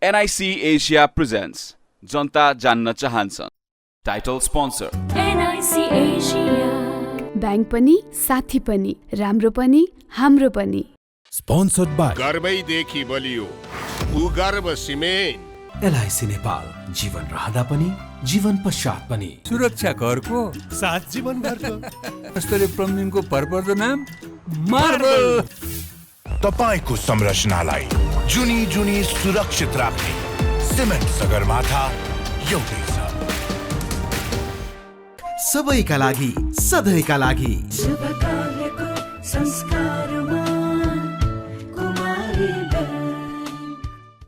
NIC Asia presents जनता जान्न चाहन्छ title sponsor NIC Asia bank पनि साथी पनि राम्रो पनि हाम्रो पनि स्पोन्सर्ड बाइ गर्वैदेखि बलियो उगर्व सिमेन्ट LIC नेपाल जीवन रहँदा पनि जीवन पश्चात पनि सुरक्षा करको साथ जीवन भरको स्तरीय प्लम्बिङको भरपर्दो नाम मार्बल। तपाईको संरचनालाई जुनी जुनी सुरक्षित राख्ने सिमेन्ट सगरमाथा एउटै छ। सबैका लागि सधैँका लागि शुभ कार्यको संस्कारमा कुमारी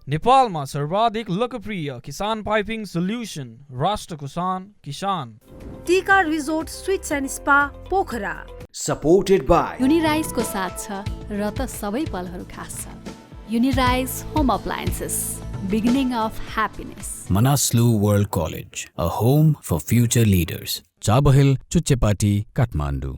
नेपालमा सर्वाधिक लोकप्रिय किसान पाइपिङ सोल्युसन राष्ट्र किसान Tika resort suites and spa Pokhara supported by युनिराइजको साथ छ र त सबै पलहरू खास छ। युनिराइज home appliances beginning of happiness. Manaslu world college a home for future leaders Chabahil Chuchepati Kathmandu.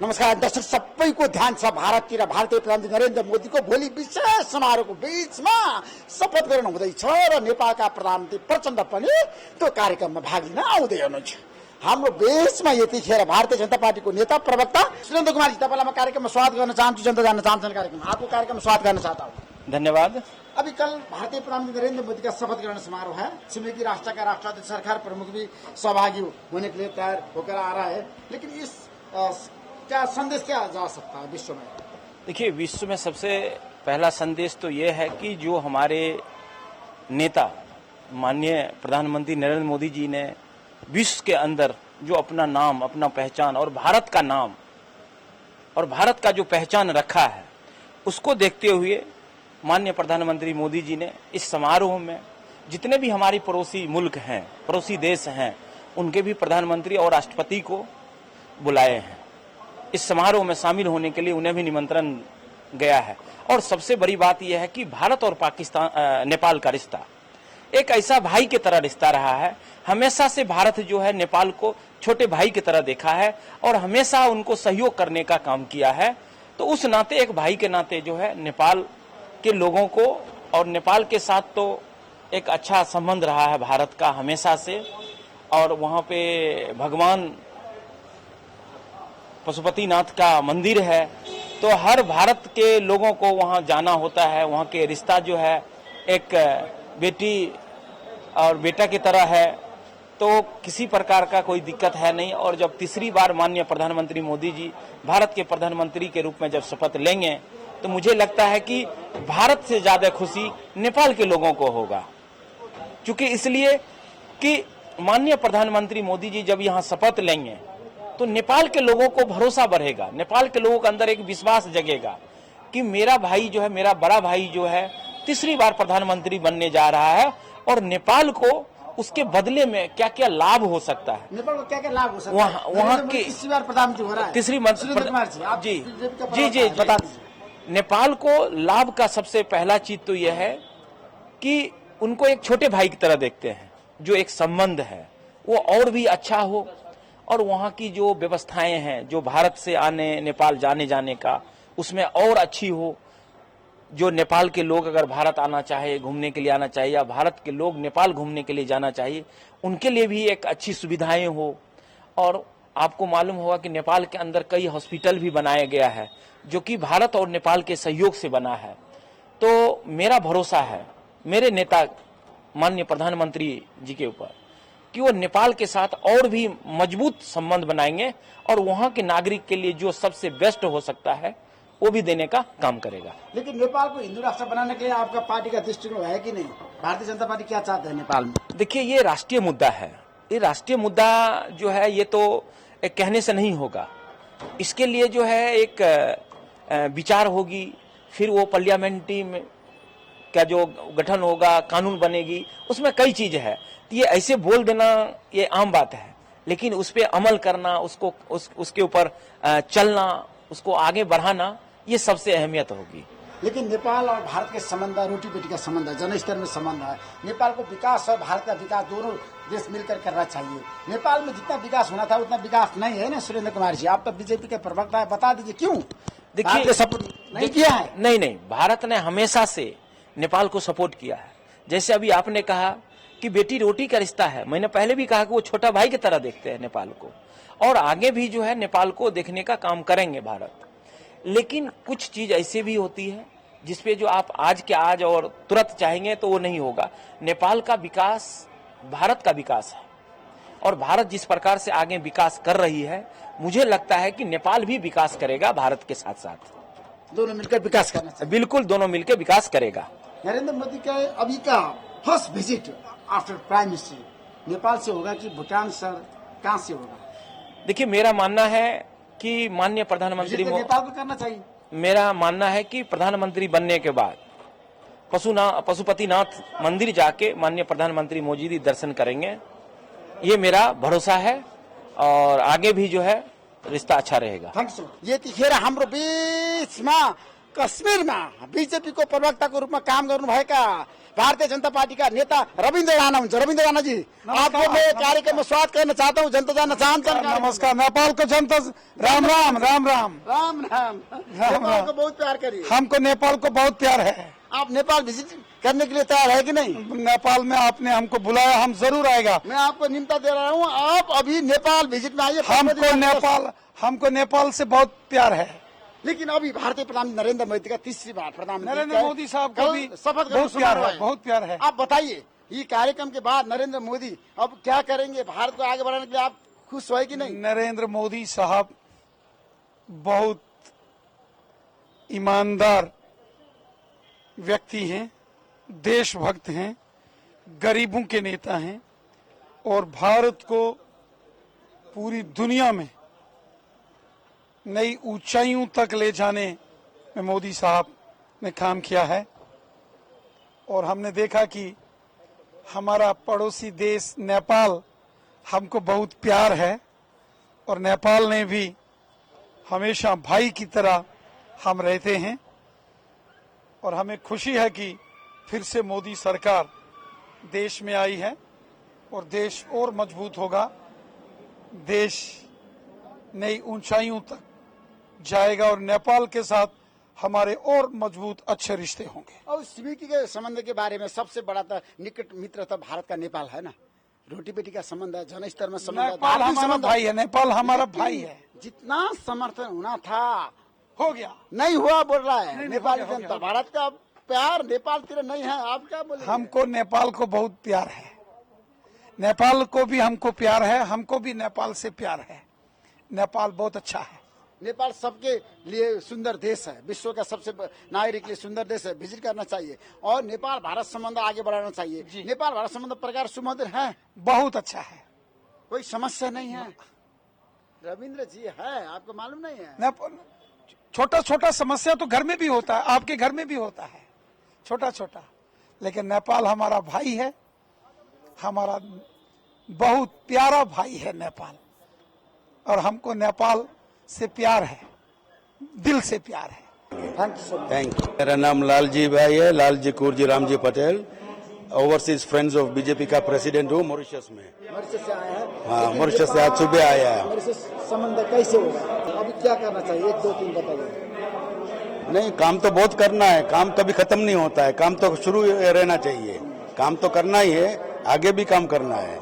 नमस्कार दर्शक, सबैको ध्यान छ भारततिर। भारतीय प्रधानमन्त्री नरेन्द्र मोदीको भोलि विशेष समारोहको बीचमा शपथ ग्रहण हुँदैछ र नेपालका प्रधानमन्त्री प्रचण्ड पनि त्यो कार्यक्रममा भाग लिन आउँदै हुनुहुन्छ। हाम्रो बेसमा यतिखेर भारतीय जनता पार्टीको नेता प्रवक्ता सुरेन्द्र कुमार जी, तपाईँलाई म कार्यक्रममा स्वागत गर्न चाहन्छु। जनता जान्न चाहन्छन् कार्यक्रम आपको कार्यक्रम में स्वागत करना चाहता हूँ। धन्यवाद। अभी कल भारतीय प्रधानमंत्री नरेंद्र मोदी का शपथ ग्रहण समारोह है। छिमेकी राष्ट्र का राष्ट्राध्यक्ष सरकार प्रमुख भी सहभागी होने के लिए तैयार होकर आ रहा है, लेकिन इस क्या संदेश क्या जा सकता है विश्व में? देखिए, विश्व में सबसे पहला संदेश तो ये है कि जो हमारे नेता माननीय प्रधानमंत्री नरेंद्र मोदी जी ने विश्व के अंदर जो अपना नाम, अपना पहचान और भारत का नाम और भारत का जो पहचान रखा है, उसको देखते हुए माननीय प्रधानमंत्री मोदी जी ने इस समारोह में जितने भी हमारी पड़ोसी मुल्क हैं, पड़ोसी देश हैं, उनके भी प्रधानमंत्री और राष्ट्रपति को बुलाए हैं। इस समारोह में शामिल होने के लिए उन्हें भी निमंत्रण गया है। और सबसे बड़ी बात यह है कि भारत और पाकिस्तान नेपाल का रिश्ता एक ऐसा भाई की तरह रिश्ता रहा है। हमेशा से भारत जो है नेपाल को छोटे भाई की तरह देखा है और हमेशा उनको सहयोग करने का काम किया है। तो उस नाते, एक भाई के नाते जो है नेपाल के लोगों को और नेपाल के साथ तो एक अच्छा संबंध रहा है भारत का हमेशा से। और वहाँ पे भगवान पशुपतिनाथ का मंदिर है, तो हर भारत के लोगों को वहाँ जाना होता है। वहाँ के रिश्ता जो है एक बेटी और बेटा की तरह है, तो किसी प्रकार का कोई दिक्कत है नहीं। और जब तीसरी बार माननीय प्रधानमंत्री मोदी जी भारत के प्रधानमंत्री के रूप में जब शपथ लेंगे, तो मुझे लगता है कि भारत से ज्यादा खुशी नेपाल के लोगों को होगा। क्योंकि इसलिए कि माननीय प्रधानमंत्री मोदी जी जब यहाँ शपथ लेंगे तो नेपाल के लोगों को भरोसा बढ़ेगा, नेपाल के लोगों के अंदर एक विश्वास जगेगा कि मेरा भाई जो है, मेरा बड़ा भाई जो है तीसरी बार प्रधानमंत्री बनने जा रहा है और नेपाल को उसके बदले में क्या क्या लाभ हो सकता है। नेपाल को क्या क्या लाभ हो सकता है? वहाँ के तीसरी बार प्रधानमंत्री हो रहा है, तीसरी जी बता दीजिए। नेपाल को लाभ का सबसे पहला चीज तो यह है कि उनको एक छोटे भाई की तरह देखते हैं। जो एक संबंध है वो और भी अच्छा हो और वहाँ की जो व्यवस्थाएं हैं, जो भारत से आने नेपाल जाने का, उसमें और अच्छी हो। जो नेपाल के लोग अगर भारत आना चाहे, घूमने के लिए आना चाहिए, या भारत के लोग नेपाल घूमने के लिए जाना चाहिए, उनके लिए भी एक अच्छी सुविधाएं हो। और आपको मालूम होगा कि नेपाल के अंदर कई हॉस्पिटल भी बनाया गया है जो कि भारत और नेपाल के सहयोग से बना है। तो मेरा भरोसा है मेरे नेता माननीय प्रधानमंत्री जी के ऊपर कि वो नेपाल के साथ और भी मजबूत संबंध बनाएंगे और वहाँ के नागरिक के लिए जो सबसे बेस्ट हो सकता है वो भी देने का काम करेगा। लेकिन नेपाल को हिंदू राष्ट्र बनाने के लिए आपका पार्टी का दृष्टिकोण है कि नहीं? भारतीय जनता पार्टी क्या चाहते हैं नेपाल में? देखिए, ये राष्ट्रीय मुद्दा है। ये राष्ट्रीय मुद्दा जो है ये तो एक कहने से नहीं होगा। इसके लिए जो है एक विचार होगी, फिर वो पार्लियामेंट्री में का जो गठन होगा, कानून बनेगी, उसमें कई चीज है। ये ऐसे बोल देना ये आम बात है, लेकिन उस पर अमल करना, उसके ऊपर चलना, उसको आगे बढ़ाना, ये सबसे अहमियत होगी। लेकिन नेपाल और भारत के संबंध रोटी बेटी का संबंध है, जनस्तर में संबंध है। नेपाल को विकास और भारत का विकास दोनों देश मिलकर करना चाहिए। नेपाल में जितना विकास होना था उतना विकास नहीं है ना सुरेंद्र कुमार जी, आप तो बीजेपी के प्रवक्ता है, बता दीजिए क्यों देखिए सपोर्ट नहीं किया है? नहीं, भारत ने हमेशा से नेपाल को सपोर्ट किया है। जैसे अभी आपने कहा कि बेटी रोटी का रिश्ता है, मैंने पहले भी कहा कि वो छोटा भाई की तरह देखते हैं नेपाल को, और आगे भी जो है नेपाल को देखने का काम करेंगे भारत। लेकिन कुछ चीज ऐसी भी होती है जिसपे जो आप आज के आज और तुरंत चाहेंगे तो वो नहीं होगा। नेपाल का विकास भारत का विकास है, और भारत जिस प्रकार से आगे विकास कर रही है, मुझे लगता है कि नेपाल भी विकास करेगा भारत के साथ साथ। दोनों मिलकर विकास करना चाहिए। बिल्कुल, दोनों मिलकर विकास करेगा। नरेंद्र मोदी का अभी का first visit after prime minister Nepal से होगा कि भूटान सर कहाँ से होगा? देखिए, मेरा मानना है कि माननीय प्रधानमंत्री नेपाल को करना चाहिए। मेरा मानना है कि प्रधानमंत्री बनने के बाद पशुपतिनाथ मंदिर जाके माननीय प्रधानमंत्री मोदी जी दर्शन करेंगे, ये मेरा भरोसा है, और आगे भी जो है रिश्ता अच्छा रहेगा। Thank you. यतिखेर हाम्रो बीचमा कश्मीरमा बीजेपी को प्रवक्ताको रूपमा काम गर्नुभएका भारतीय जनता पार्टी का नेता रविन्द्र राणा हुनुहुन्छ। रविन्द्र राणा जी, आपको मैं कार्यक्रम में स्वागत करना चाहता हूँ। जनता जानना चाहन्छन्। नमस्कार। नेपाल को जनता राम राम राम राम राम राम। नेपाल को बहुत प्यार करिए। हमको नेपाल को बहुत प्यार है। आप नेपाल विजिट करने के लिए तैयार है कि नहीं? नेपाल में आपने हमको बुलाया, हम जरूर आएगा। मैं आपको निमंत्रण दे रहा हूँ, आप अभी नेपाल विजिट में आइए। हमको नेपाल से बहुत प्यार है। लेकिन अभी भारतीय प्रधानमंत्री नरेंद्र मोदी का तीसरी बार प्रधानमंत्री नरेंद्र मोदी साहब को भी शपथ बहुत प्यार है, बहुत प्यार है। आप बताइए, ये कार्यक्रम के बाद नरेंद्र मोदी अब क्या करेंगे? भारत को आगे बढ़ाने के लिए आप खुश हुए कि नहीं? नरेंद्र मोदी साहब बहुत ईमानदार व्यक्ति हैं, देशभक्त हैं, गरीबों के नेता हैं, और भारत को पूरी दुनिया में नई ऊंचाइयों तक ले जाने में मोदी साहब ने काम किया है। और हमने देखा कि हमारा पड़ोसी देश नेपाल हमको बहुत प्यार है, और नेपाल ने भी हमेशा भाई की तरह हम रहते हैं। और हमें खुशी है कि फिर से मोदी सरकार देश में आई है, और देश और मजबूत होगा, देश नई ऊंचाइयों तक जाएगा, और नेपाल के साथ हमारे और मजबूत अच्छे रिश्ते होंगे। और सीबीटी के संबंध के बारे में सबसे बड़ा तो निकट मित्र तो भारत का नेपाल है ना, रोटी बेटी का संबंध है, जनस्तर में संबंध है। नेपाल हमारा भाई है, नेपाल हमारा भाई है। जितना समर्थन होना था हो गया, नहीं हुआ बोल रहा है नेपाली जनता। भारत का प्यार नेपाल तेरे नहीं है, आप क्या बोले? हमको नेपाल को बहुत प्यार है, नेपाल को भी हमको प्यार है, हमको भी नेपाल से प्यार है। नेपाल बहुत अच्छा है। नेपाल सबके लिए सुंदर देश है, विश्व का सबसे नागरिक के लिए सुंदर देश है, विजिट करना चाहिए, और नेपाल भारत संबंध आगे बढ़ाना चाहिए। नेपाल भारत संबंध प्रकार सुमधुर है, बहुत अच्छा है, कोई समस्या नहीं है। रविंद्र जी है, आपको मालूम नहीं है? छोटा छोटा समस्या तो घर में भी होता है, आपके घर में भी होता है, छोटा छोटा, लेकिन नेपाल हमारा भाई है, हमारा बहुत प्यारा भाई है नेपाल, और हमको नेपाल से प्यार है, दिल से प्यार है। Thank you. मेरा नाम लालजी भाई है, Lalji Kurji Ramji Patel, overseas friends of BJP का प्रेसिडेंट हूँ मॉरिशस में। मॉरिशस से आया है? हाँ, मॉरिशस से आज सुबह आया है। मॉरिशस संबंध कैसे होगा? अभी क्या करना चाहिए? 1 2 3 बताइए। नहीं, काम तो बहुत करना है, काम कभी खत्म नहीं होता है, काम तो शुरू रहना चाहिए, काम तो करना ही है, आगे भी काम करना है।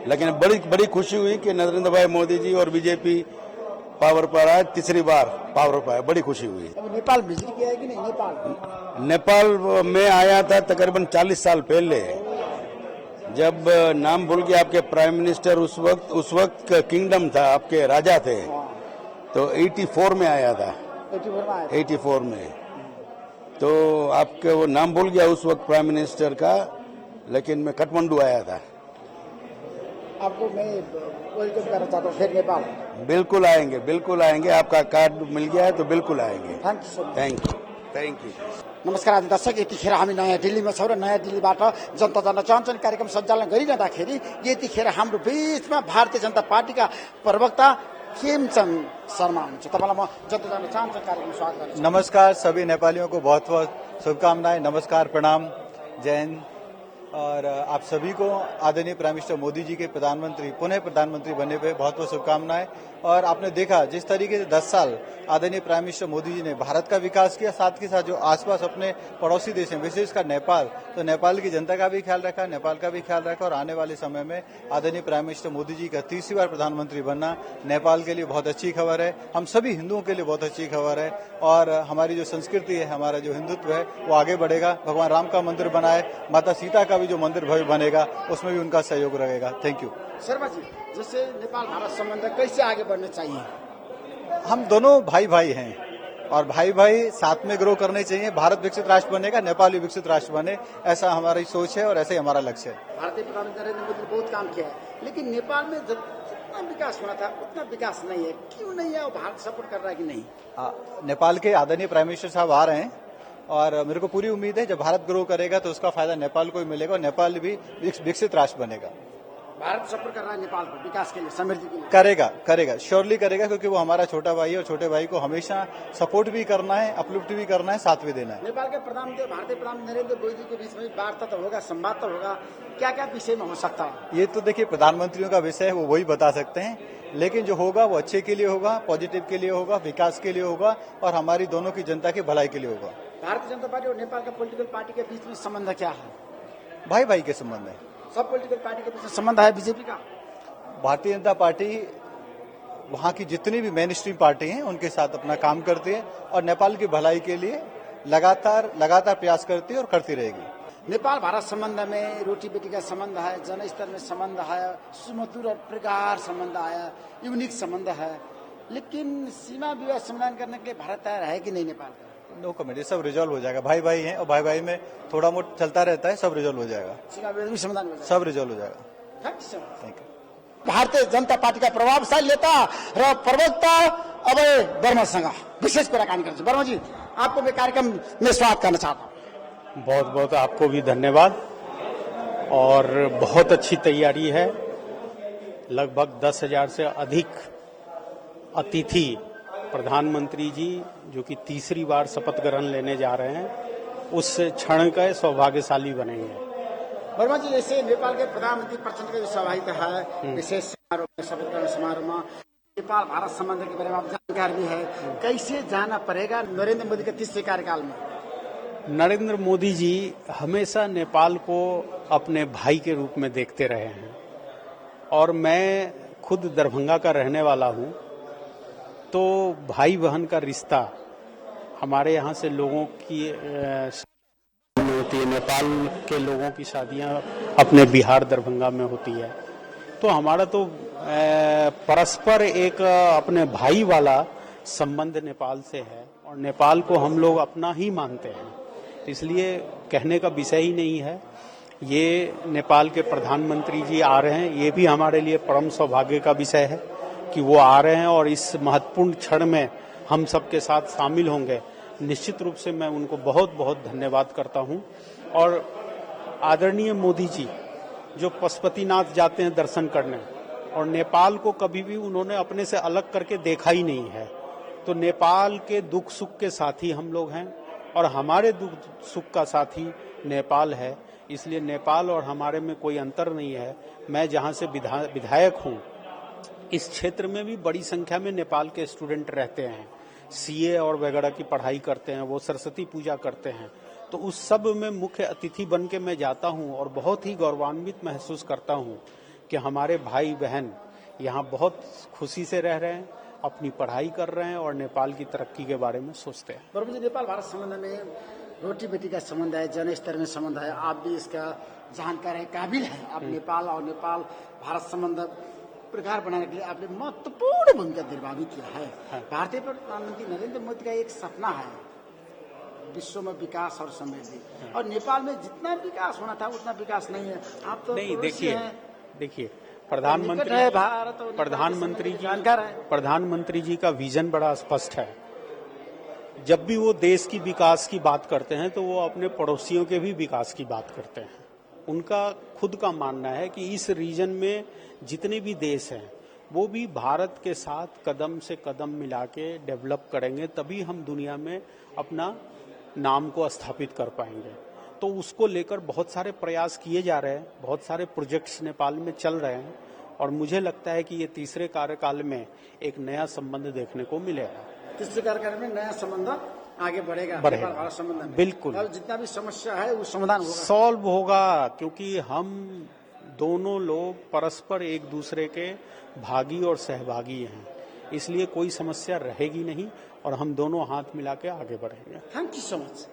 लेकिन बड़ी खुशी हुई कि नरेंद्र भाई मोदी जी और बीजेपी पावर पर आए, तीसरी बार पावर पर आए, बड़ी खुशी हुई। नेपाल विजिट किया है कि नहीं? नेपाल में आया था तकरीबन 40 साल पहले, जब नाम भूल गया आपके प्राइम मिनिस्टर, उस वक्त किंगडम था, आपके राजा थे, तो 84 में आया था, 84 में, तो आपके वो नाम भूल गया उस वक्त प्राइम मिनिस्टर का, लेकिन मैं काठमांडू आया था। आपको मैं वेलकम करना चाहता हूँ फिर नेपाल। बिल्कुल आएंगे, बिल्कुल आएंगे, आपका कार्ड मिल गया है तो बिल्कुल आएंगे। Thank you so much. Thank you, thank you. नमस्कार आज दर्शक, यतिखेर हामी नयाँ दिल्लीमा छौँ र नयाँ दिल्लीबाट जनता जान्न चाहन्छन् कार्यक्रम सञ्चालन गरिरहँदाखेरि यतिखेर हाम्रो बीचमा भारतीय जनता पार्टीका प्रवक्ता खेमचंद शर्मा हुनुहुन्छ। तपाईँलाई म जति जान चाहन्छु कार्यक्रम स्वागत गर्छु। नमस्कार, सभी नेपालियों को बहुत बहुत शुभकामनाएं, नमस्कार, प्रणाम, जय हिंद। और आप सभी को आदरणीय प्राइम मिनिस्टर मोदी जी के पुनः प्रधानमंत्री बनने पे बहुत बहुत शुभकामनाएं। और आपने देखा जिस तरीके से 10 साल आदरणीय प्राइम मिनिस्टर मोदी जी ने भारत का विकास किया, साथ के साथ जो आसपास अपने पड़ोसी देश हैं, विशेषकर नेपाल, तो नेपाल की जनता का भी ख्याल रखा, नेपाल का भी ख्याल रखा। और आने वाले समय में आदरणीय प्राइम मिनिस्टर मोदी जी का तीसरी बार प्रधानमंत्री बनना नेपाल के लिए बहुत अच्छी खबर है, हम सभी हिंदुओं के लिए बहुत अच्छी खबर है। और हमारी जो संस्कृति है, हमारा जो हिंदुत्व है, वो आगे बढ़ेगा। भगवान राम का मंदिर बना है, माता सीता का भी जो मंदिर भव्य बनेगा, उसमें भी उनका सहयोग रहेगा। Thank you. शर्मा जी, जैसे नेपाल भारत संबंध कैसे आगे बढ़ने चाहिए? हम दोनों भाई भाई हैं और भाई भाई साथ में ग्रो करने चाहिए। भारत विकसित राष्ट्र बनेगा, नेपाल भी विकसित राष्ट्र बने, ऐसा हमारी सोच है और ऐसा ही हमारा लक्ष्य है। भारतीय प्रधानमंत्री नरेंद्र मोदी ने बहुत काम किया है, लेकिन नेपाल में जितना विकास होना था उतना विकास नहीं है। क्यों नहीं है? और भारत सपोर्ट कर रहा है कि नहीं? नेपाल के आदरणीय प्राइम मिनिस्टर साहब आ रहे हैं और मेरे को पूरी उम्मीद है जब भारत ग्रो करेगा तो उसका फायदा नेपाल को ही मिलेगा और नेपाल भी विकसित राष्ट्र बनेगा। भारत सपोर्ट कर रहा है नेपाल को विकास के लिए, समृद्धि के लिए? करेगा, श्योरली करेगा, क्योंकि वो हमारा छोटा भाई है और छोटे भाई को हमेशा सपोर्ट भी करना है, अपलिफ्ट भी करना है, साथ भी देना है। नेपाल के प्रधानमंत्री भारतीय प्रधानमंत्री नरेंद्र मोदी के बीच में वार्ता तो होगा, संवाद तो होगा, क्या क्या विषय में हो सकता है? ये तो देखिए प्रधानमंत्रियों का विषय है, वो वही बता सकते हैं, लेकिन जो होगा वो अच्छे के लिए होगा, पॉजिटिव के लिए होगा, विकास के लिए होगा और हमारी दोनों की जनता की भलाई के लिए होगा। भारतीय जनता पार्टी और नेपाल के पॉलिटिकल पार्टी के बीच में संबंध क्या है? भाई भाई के संबंध है। सब पॉलिटिकल पार्टी के बीच में संबंध है बीजेपी का? भारतीय जनता पार्टी वहाँ की जितनी भी मेन स्ट्रीम पार्टी हैं उनके साथ अपना काम करती है और नेपाल की भलाई के लिए लगातार प्रयास करती है और करती रहेगी। नेपाल भारत संबंध में रोटी बेटी का संबंध है, जन स्तर में संबंध है, सुमधुर और प्रगाढ़ संबंध है, यूनिक संबंध है, लेकिन सीमा विवाद समाधान करने के लिए भारत तैयार है कि नहीं नेपाल का? नो कमेंट, सब रिजॉल्व हो जाएगा। भाई भाई हैं और भाई भाई में थोड़ा मोट चलता रहता है, सब रिजॉल्व हो जाएगा। सीमा विवाद भी समाधान हो जाएगा, सब रिजॉल्व हो जाएगा। Thank you. Bharatiya Janata party का प्रभावशाली नेता र प्रवक्ता अभय वर्मासँग विशेष कुराकानी गर्छु। वर्मा जी, आपको मैं कार्यक्रम में स्वागत करना चाहता हूँ। बहुत बहुत आपको भी धन्यवाद। और बहुत अच्छी तैयारी है, लगभग 10,000 से अधिक अतिथि प्रधानमंत्री जी जो कि तीसरी बार शपथ ग्रहण लेने जा रहे हैं, उस क्षण का सौभाग्यशाली बनेंगे। वर्मा जी, जैसे नेपाल के प्रधानमंत्री प्रचंड का सहभागिता है विशेष समारोह में, शपथ ग्रहण समारोह में, नेपाल भारत संबंध के बारे में आप जानकार भी है, कैसे जाना पड़ेगा नरेंद्र मोदी के तीसरे कार्यकाल में? नरेंद्र मोदी जी हमेशा नेपाल को अपने भाई के रूप में देखते रहे हैं और मैं खुद दरभंगा का रहने वाला हूं, तो भाई बहन का रिश्ता हमारे यहाँ से लोगों की होती है, नेपाल के लोगों की शादियां अपने बिहार दरभंगा में होती है, तो हमारा तो परस्पर एक अपने भाई वाला संबंध नेपाल से है और नेपाल को हम लोग अपना ही मानते हैं, तो इसलिए कहने का विषय ही नहीं है। ये नेपाल के प्रधानमंत्री जी आ रहे हैं, ये भी हमारे लिए परम सौभाग्य का विषय है कि वो आ रहे हैं और इस महत्वपूर्ण क्षण में हम सबके साथ शामिल होंगे। निश्चित रूप से मैं उनको बहुत बहुत धन्यवाद करता हूं। और आदरणीय मोदी जी जो पशुपतिनाथ जाते हैं दर्शन करने, और नेपाल को कभी भी उन्होंने अपने से अलग करके देखा ही नहीं है, तो नेपाल के दुख सुख के साथी हम लोग हैं और हमारे दुख सुख का साथी नेपाल है, इसलिए नेपाल और हमारे में कोई अंतर नहीं है। मैं जहां से विधायक हूं, इस क्षेत्र में भी बड़ी संख्या में नेपाल के स्टूडेंट रहते हैं, सीए और वगैरह की पढ़ाई करते हैं, वो सरस्वती पूजा करते हैं, तो उस सब में मुख्य अतिथि बन के मैं जाता हूं और बहुत ही गौरवान्वित महसूस करता हूं कि हमारे भाई बहन यहाँ बहुत खुशी से रह रहे हैं, अपनी पढ़ाई कर रहे हैं और नेपाल की तरक्की के बारे में सोचते हैं। बरबू जी, नेपाल भारत संबंध में रोटी बेटी का संबंध है, जन स्तर में संबंध है, आप भी इसका जानकार है, काबिल है। आप नेपाल और नेपाल भारत संबंध प्रकार बनाने के लिए आपने महत्वपूर्ण भूमिका निर्वाह किया है। भारतीय प्रधानमंत्री नरेंद्र मोदी का एक सपना है विश्व में विकास और समृद्धि, और नेपाल में जितना विकास होना था उतना विकास नहीं है। आप तो नहीं, देखिए प्रधानमंत्री जी का विजन बड़ा स्पष्ट है। जब भी वो देश की विकास की बात करते हैं तो वो अपने पड़ोसियों के भी विकास की बात करते हैं। उनका खुद का मानना है कि इस रीजन में जितने भी देश हैं वो भी भारत के साथ कदम से कदम मिला के डेवलप करेंगे, तभी हम दुनिया में अपना नाम को स्थापित कर पाएंगे। तो उसको लेकर बहुत सारे प्रयास किए जा रहे हैं, बहुत सारे प्रोजेक्ट्स नेपाल में चल रहे हैं और मुझे लगता है कि ये तीसरे कार्यकाल में एक नया संबंध देखने को मिलेगा। तीसरे कार्यकाल में नया संबंध आगे बढ़ेगा, बढ़ेगा। संबंध में। बिल्कुल, कल जितना भी समस्या है वो समाधान होगा, सॉल्व होगा, क्योंकि हम दोनों लोग परस्पर एक दूसरे के भागी और सहभागी हैं, इसलिए कोई समस्या रहेगी नहीं और हम दोनों हाथ मिला के आगे बढ़ेंगे। Thank you so much.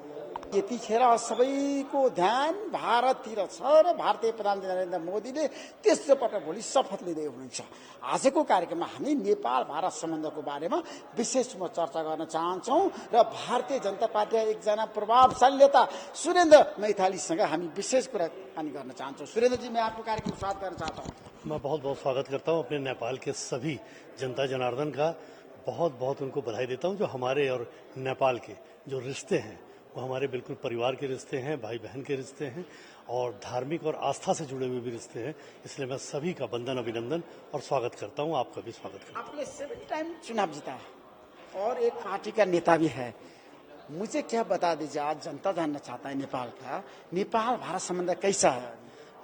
यतिखेर सबैको ध्यान भारततिर छ र भारतीय प्रधानमन्त्री नरेन्द्र मोदीले तेस्रो पटक भोलि शपथ लिँदै हुनुहुन्छ। आजको कार्यक्रममा हामी नेपाल भारत सम्बन्धको बारेमा विशेष रूपमा चर्चा गर्न चाहन्छौँ र भारतीय जनता पार्टीका एकजना प्रभावशाली नेता सुरेन्द्र मैथालीसँग हामी विशेष कुराकानी गर्न चाहन्छौँ। सुरेन्द्र जी, मैं आपको कार्यक्रम में स्वागत करना चाहता हूँ। मैं बहुत बहुत स्वागत करता हूँ अपने नेपाल के सभी जनता जनार्दन का, बहुत बहुत उनको बधाई देता हूँ। जो हमारे और नेपाल के जो रिश्ते हैं वो हमारे बिल्कुल परिवार के रिश्ते हैं, भाई बहन के रिश्ते हैं और धार्मिक और आस्था से जुड़े हुए भी रिश्ते हैं। इसलिए मैं सभी का वंदन, अभिनंदन और स्वागत करता हूँ। आपका भी स्वागत करता हूँ। आपने 7 टाइम चुनाव जीता और एक पार्टी का नेता भी है, मुझे क्या बता दीजिए, आज जनता जानना चाहता है नेपाल का, नेपाल भारत संबंध कैसा है?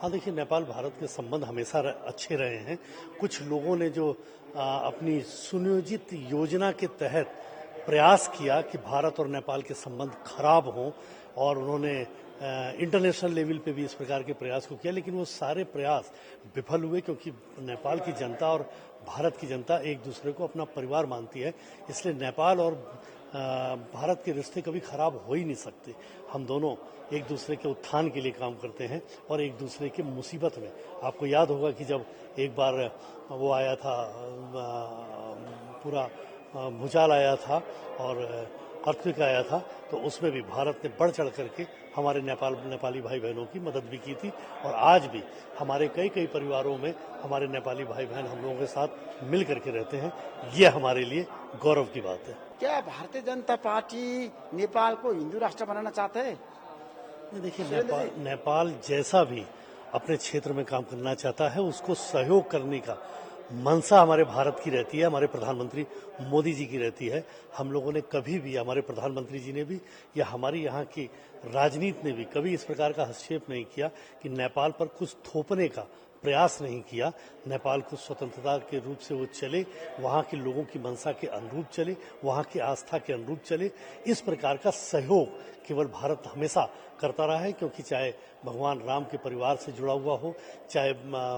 हाँ, देखिए, नेपाल भारत के संबंध हमेशा अच्छे रहे हैं। कुछ लोगों ने जो अपनी सुनियोजित योजना के तहत प्रयास किया कि भारत और नेपाल के संबंध खराब हों और उन्होंने इंटरनेशनल लेवल पे भी इस प्रकार के प्रयास को किया, लेकिन वो सारे प्रयास विफल हुए, क्योंकि नेपाल की जनता और भारत की जनता एक दूसरे को अपना परिवार मानती है। इसलिए नेपाल और भारत के रिश्ते कभी खराब हो ही नहीं सकते। हम दोनों एक दूसरे के उत्थान के लिए काम करते हैं और एक दूसरे के मुसीबत में, आपको याद होगा कि जब एक बार वो आया था, पूरा भूचाल आया था और अर्थक्वेक आया था, तो उसमें भी भारत ने बढ़ चढ़ करके हमारे नेपाली भाई बहनों की मदद भी की थी। और आज भी हमारे कई परिवारों में हमारे नेपाली भाई बहन हम लोगों के साथ मिल करके रहते हैं। ये हमारे लिए गौरव की बात है। क्या भारतीय जनता पार्टी नेपाल को हिंदू राष्ट्र बनाना चाहते हैं? देखिए, नेपाल जैसा भी अपने क्षेत्र में काम करना चाहता है, उसको सहयोग करने का मंशा हमारे भारत की रहती है, हमारे प्रधानमंत्री मोदी जी की रहती है। हम लोगों ने कभी भी, हमारे प्रधानमंत्री जी ने भी या हमारी यहाँ की राजनीति ने भी कभी इस प्रकार का हस्तक्षेप नहीं किया कि नेपाल पर कुछ थोपने का प्रयास नहीं किया। नेपाल को स्वतंत्रता के रूप से वो चले, वहाँ के लोगों की मंशा के अनुरूप चले, वहाँ की आस्था के अनुरूप चले। इस प्रकार का सहयोग केवल भारत हमेशा करता रहा है, क्योंकि चाहे भगवान राम के परिवार से जुड़ा हुआ हो, चाहे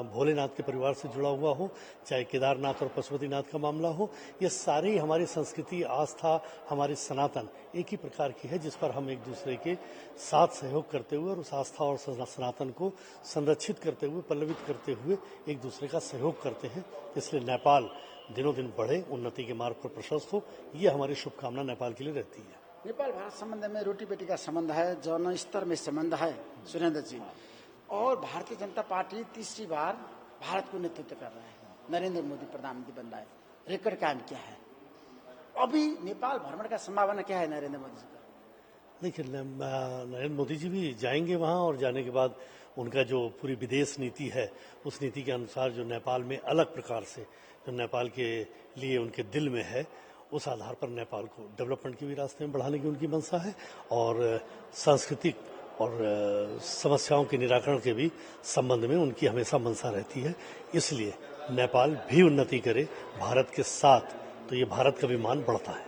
भोलेनाथ के परिवार से जुड़ा हुआ हो, चाहे केदारनाथ और पशुपतिनाथ का मामला हो, ये सारी हमारी संस्कृति, आस्था, हमारी सनातन एक ही प्रकार की है, जिस पर हम एक दूसरे के साथ सहयोग करते हुए और उस आस्था और सनातन को संरक्षित करते हुए, पल्लवित करते हुए एक दूसरे का सहयोग करते हैं। इसलिए नेपाल दिनों दिन बढ़े, उन्नति के मार्ग पर प्रशस्त हो, ये हमारी शुभकामना नेपाल के लिए रहती है। नेपाल भारत संबंध में रोटी बेटी का संबंध है, जन स्तर में संबंध है सुरेंद्र जी, और भारतीय जनता पार्टी तीसरी बार भारत को नेतृत्व कर रहा है, नरेंद्र मोदी प्रधानमंत्री बन रहा है, रिकॉर्ड कायम किया है। अभी नेपाल भ्रमण का संभावना क्या है नरेंद्र मोदी जी का? देखिए, नरेंद्र मोदी जी भी जाएंगे वहाँ और जाने के बाद उनका जो पूरी विदेश नीति है, उस नीति के अनुसार जो नेपाल में अलग प्रकार से जो नेपाल के लिए उनके दिल में है, उस आधार पर नेपाल को डेवलपमेंट के भी रास्ते में बढ़ाने की उनकी मंशा है और सांस्कृतिक और समस्याओं के निराकरण के भी संबंध में उनकी हमेशा मंशा रहती है। इसलिए नेपाल भी उन्नति करे भारत के साथ, तो ये भारत का भी मान बढ़ता है।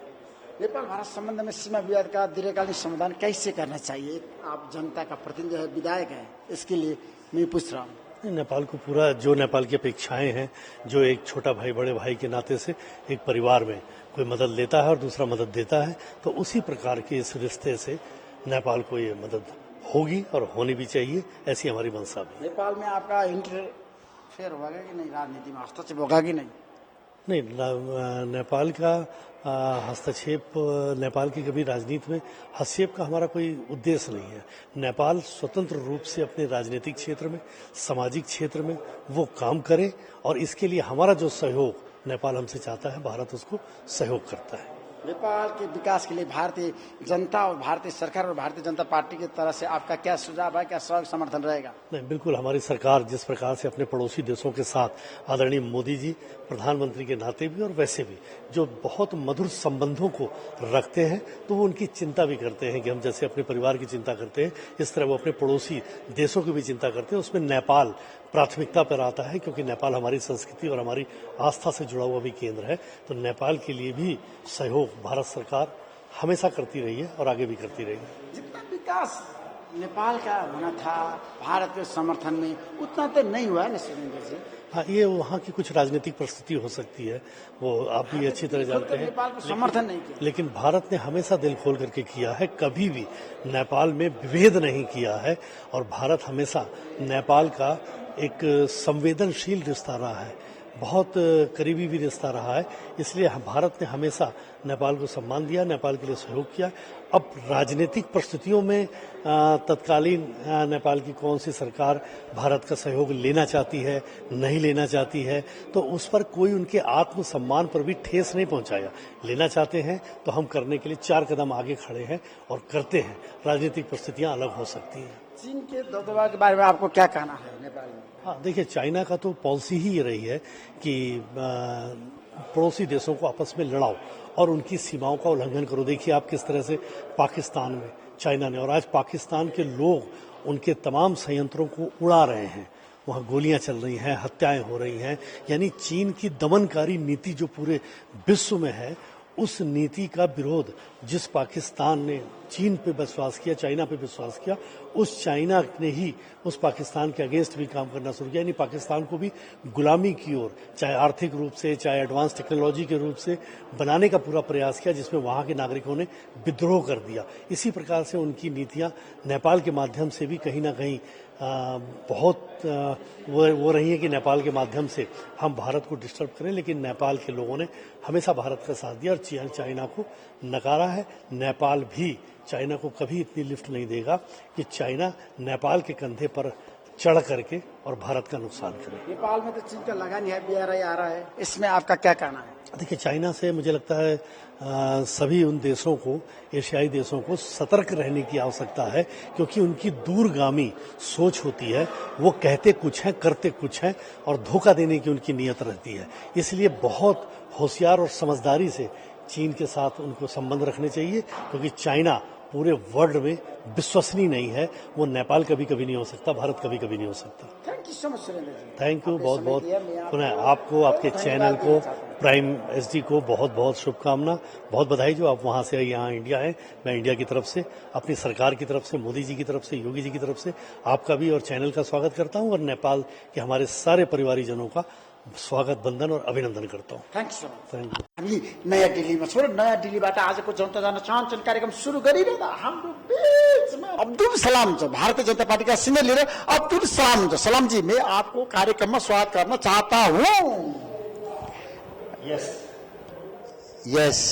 नेपाल भारत संबंध में सीमा विवाद का दीर्घकालीन समाधान कैसे करना चाहिए? आप जनता का प्रतिनिधि है, विधायक है, इसके लिए मैं पूछ रहा हूँ। नेपाल को पूरा, जो नेपाल की अपेक्षाएं हैं, जो एक छोटा भाई बड़े भाई के नाते से एक परिवार में कोई मदद लेता है और दूसरा मदद देता है, तो उसी प्रकार के इस रिश्ते से नेपाल को ये मदद होगी और होनी भी चाहिए, ऐसी हमारी मंशा भी। नेपाल में आपका इंटरफेयर होगा कि नहीं, राजनीति में हस्तक्षेप होगा कि नहीं? नहीं, नेपाल का हस्तक्षेप, नेपाल की कभी राजनीति में हस्तक्षेप का हमारा कोई उद्देश्य नहीं है। नेपाल स्वतंत्र रूप से अपने राजनीतिक क्षेत्र में, सामाजिक क्षेत्र में वो काम करे और इसके लिए हमारा जो सहयोग नेपाल हमसे चाहता है, भारत उसको सहयोग करता है। नेपाल के विकास के लिए भारतीय जनता और भारतीय सरकार और भारतीय जनता पार्टी की तरफ से आपका क्या सुझाव है, क्या सहयोग समर्थन रहेगा? नहीं, बिल्कुल हमारी सरकार जिस प्रकार से अपने पड़ोसी देशों के साथ आदरणीय मोदी जी प्रधानमंत्री के नाते भी और वैसे भी जो बहुत मधुर संबंधों को रखते हैं, तो वो उनकी चिंता भी करते हैं कि हम जैसे अपने परिवार की चिंता करते हैं, इस तरह वो अपने पड़ोसी देशों की भी चिंता करते हैं। उसमें नेपाल प्राथमिकता पर आता है, क्योंकि नेपाल हमारी संस्कृति और हमारी आस्था से जुड़ा हुआ भी केंद्र है। तो नेपाल के लिए भी सहयोग भारत सरकार हमेशा करती रही है और आगे भी करती रहेगी। जितना विकास नेपाल का होना था भारत के समर्थन में, उतना तो नहीं हुआ है ना सुरेंद्र जी? हाँ, ये वहाँ की कुछ राजनीतिक परिस्थिति हो सकती है, वो आप भी अच्छी तरह जानते हैं। नेपाल को समर्थन नहीं किया, लेकिन भारत ने हमेशा दिल खोल करके किया है, कभी भी नेपाल में विभेद नहीं किया है। और भारत हमेशा नेपाल का एक संवेदनशील रिश्ता रहा है, बहुत करीबी भी रिश्ता रहा है। इसलिए भारत ने हमेशा नेपाल को सम्मान दिया, नेपाल के लिए सहयोग किया। अब राजनीतिक परिस्थितियों में तत्कालीन नेपाल की कौन सी सरकार भारत का सहयोग लेना चाहती है, नहीं लेना चाहती है, तो उस पर कोई उनके आत्मसम्मान पर भी ठेस नहीं पहुंचाया। लेना चाहते हैं तो हम करने के लिए 4 कदम आगे खड़े हैं और करते हैं। राजनीतिक परिस्थितियां अलग हो सकती हैं। चीन के दबदबा के बारे में आपको क्या कहना है नेपाल में? हाँ, देखिए, चाइना का तो पॉलिसी ही ये रही है कि पड़ोसी देशों को आपस में लड़ाओ और उनकी सीमाओं का उल्लंघन करो। देखिए आप किस तरह से पाकिस्तान में चाइना ने, और आज पाकिस्तान के लोग उनके तमाम संयंत्रों को उड़ा रहे हैं, वहाँ गोलियां चल रही हैं, हत्याएं हो रही हैं। यानी चीन की दमनकारी नीति जो पूरे विश्व में है, उस नीति का विरोध जिस पाकिस्तान ने चीन पे विश्वास किया, चाइना पे विश्वास किया, उस चाइना ने ही उस पाकिस्तान के अगेंस्ट भी काम करना शुरू किया। यानी पाकिस्तान को भी गुलामी की ओर, चाहे आर्थिक रूप से, चाहे एडवांस टेक्नोलॉजी के रूप से बनाने का पूरा प्रयास किया, जिसमें वहाँ के नागरिकों ने विद्रोह कर दिया। इसी प्रकार से उनकी नीतियाँ नेपाल के माध्यम से भी कहीं ना कहीं बहुत वो रही है कि नेपाल के माध्यम से हम भारत को डिस्टर्ब करें। लेकिन नेपाल के लोगों ने हमेशा भारत का साथ दिया और चाइना को नकारा है। नेपाल भी चाइना को कभी इतनी लिफ्ट नहीं देगा कि चाइना नेपाल के कंधे पर चढ़ करके और भारत का नुकसान करे। नेपाल में तो चीन का लगानी है, BRI आ रहा है, इसमें आपका क्या कहना है? देखिए, चाइना से मुझे लगता है सभी उन देशों को, एशियाई देशों को सतर्क रहने की आवश्यकता है, क्योंकि उनकी दूरगामी सोच होती है। वो कहते कुछ हैं, करते कुछ हैं, और धोखा देने की उनकी नीयत रहती है। इसलिए बहुत होशियार और समझदारी से चीन के साथ उनको संबंध रखने चाहिए, क्योंकि चाइना पूरे वर्ल्ड में विश्वसनीय नहीं है। वो नेपाल कभी कभी नहीं हो सकता, भारत कभी कभी नहीं हो सकता। Thank you so much Surendra ji. Thank you बहुत बहुत। पुनः आपको, आपके चैनल को, प्राइम SD को बहुत बहुत शुभकामना, बहुत बधाई जो आप वहाँ से यहाँ इंडिया हैं। मैं इंडिया की तरफ से, अपनी सरकार की तरफ से, मोदी जी की तरफ से, योगी जी की तरफ से आपका भी और चैनल का स्वागत करता हूँ, और नेपाल के हमारे सारे परिवारीजनों का स्वागत, बंधन और अभिनंदन करता हूँ। Thank you so much. Thank you. हामी नयाँ दिल्लीमा छौँ र नयाँ दिल्लीबाट आजको जनता जान चाहन्छन् कार्यक्रम सुरु गरिरहँदा हाम्रो बीचमा अब्दुल सलाम जो भारतीय जनता पार्टी का सीनियर लीडर अब्दुल सलाम जो। सलाम जी, मैं आपको कार्यक्रम में स्वागत करना चाहता हूँ। यस,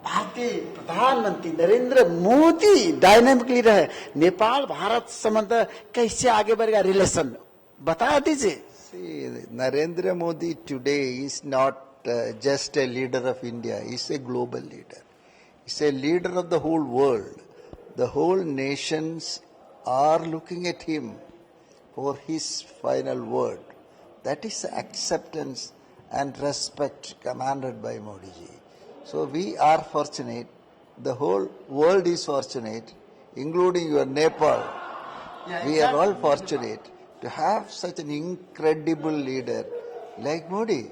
भारतीय प्रधानमंत्री नरेंद्र मोदी डायनामिकली रहे, नेपाल भारत संबंध कैसे आगे बढ़ेगा, रिलेशन बता दीजिए। Narendra Modi today is not just a leader of India, he's a global leader. He's a leader of the whole world. The whole nations are looking at him for his final word. That is acceptance and respect commanded by Modi ji. So we are fortunate, the whole world is fortunate, including your Nepal. We are all fortunate to have such an incredible leader like Modi.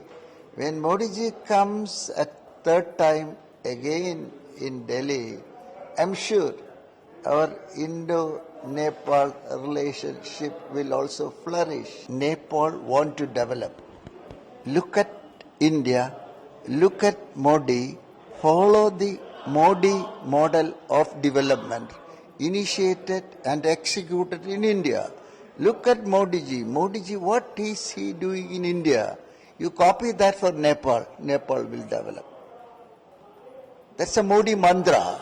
When Modi ji comes at third time again in Delhi, I'm sure our Indo-Nepal relationship will also flourish. Nepal want to develop. Look at India, look at Modi, follow the Modi model of development initiated and executed in India. Look at Modi ji. Modi ji, what is he doing in India? You copy that for Nepal, Nepal will develop. That's a Modi mantra.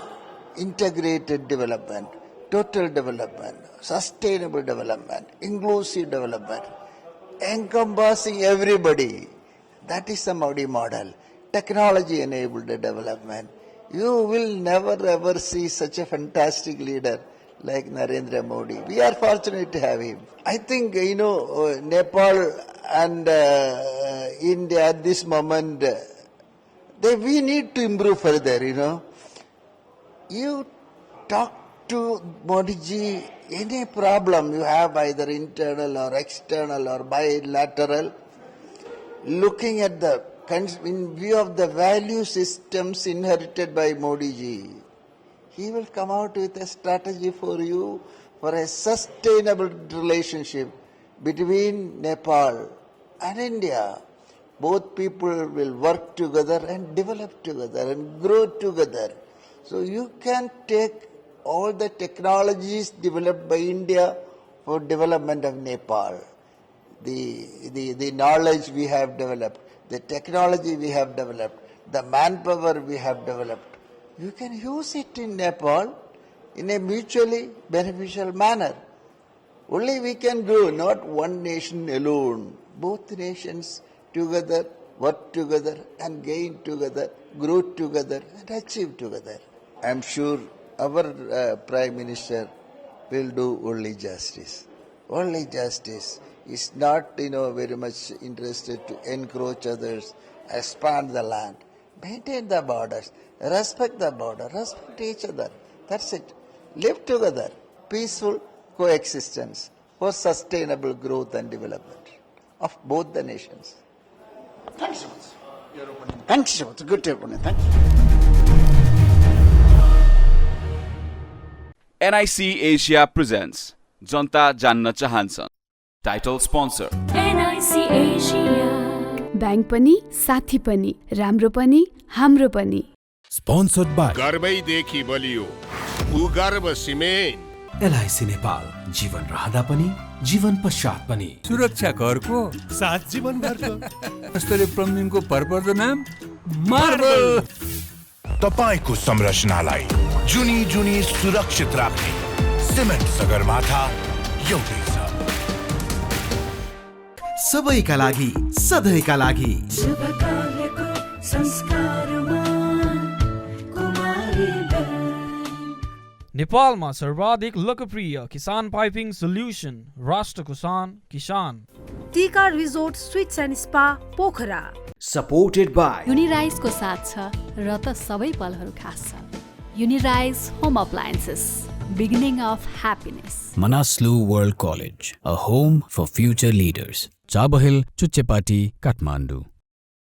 Integrated development, total development, sustainable development, inclusive development, encompassing everybody. That is the Modi model. technology enabled development. You will never ever see such a fantastic leader like Narendra Modi. We are fortunate to have him. I think, Nepal and India at this moment, we need to improve further, You talk to Modi ji, any problem you have, either internal or external or bilateral, looking at in view of the value systems inherited by Modi ji, he will come out with a strategy for you for a sustainable relationship between Nepal and India. Both people will work together and develop together and grow together. So you can take all the technologies developed by India for development of Nepal. The knowledge we have developed, the technology we have developed, the manpower we have developed, you can use it in Nepal in a mutually beneficial manner. Only we can grow, not one nation alone. Both nations together, work together and gain together, grow together and achieve together. I am sure our Prime Minister will do only justice. Only justice. Is not, very much interested to encroach others, expand the land, maintain the borders, respect the border, respect each other. That's it. Live together, peaceful coexistence for sustainable growth and development of both the nations. Thank you so much. Thank you so much. Good opinion. Thank you. NIC Asia presents Janta Janna Chahansan. Title sponsor NIC Asia. Bank पनि साथी पनि राम्रो पनि हाम्रो पनि Sponsored by गर्वैदेखि बलियो भूगर्भ cement LIC Nepal जीवन रहँदा पनि जीवन पश्चात पनि सुरक्षा करको साथ जीवन भरको स्तरीय प्लम्बिङको भरपर्दो नाम मार्बल। तपाईको संरचनालाई जुनी जुनी सुरक्षित राख्ने सिमेन्ट सगरमाथा एउटै छ। सबैका लागि सधैँका लागि शुभ कार्यको संस्कारमा कुमारी नेपालमा सर्वाधिक लोकप्रिय किसान पाइपिङ सोल्युसन राष्ट्र किसान। Tika resort suites and spa Pokhara. Supported by युनिराइजको साथ छ र त सबै पलहरू खास छ। युनिराइज home appliances, beginning of happiness. Manaslu World College, a home for future leaders. Chabahil, Chuchepati, Kathmandu.